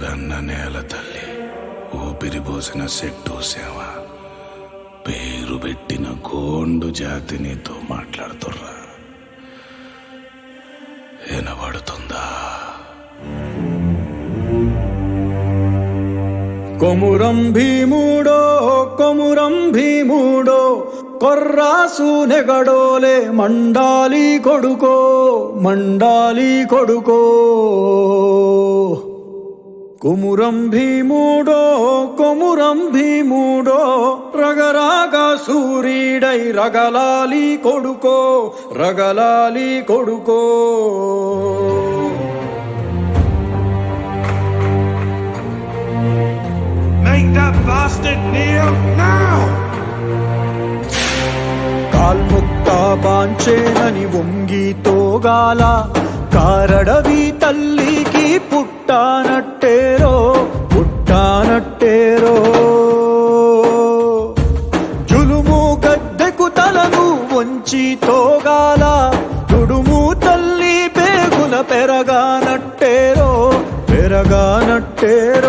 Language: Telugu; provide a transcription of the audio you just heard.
కన్న నేల తల్లి, ఊపిరిపోసిన సెట్టు సేవ, పేరు పెట్టిన గోండు జాతి నీతో మాట్లాడుతుర్రా. వినబడుతుందా? కొమురం భీముడో కొమురం భీముడో కొర్రాసు నెగడోలే మండాలి కొడుకో మండాలి కొడుకో. కొమురం భీముడో కొమురం భీముడో రగరాగ సూరీడై రగలాలి కొడుకో రగలాలి కొడుకో. Make that bastard kneel now! కాల్ముక్త బాంచేనని వంగి తోగాల కారడవి తల్లికి పుట్టానట్టేరో పుట్టానట్టేరో. జులుము గద్దెకు తలను వంచి తోగాల తుడుము తల్లి పేగుల పెరగానట్టేరో పెరగానట్టేరో.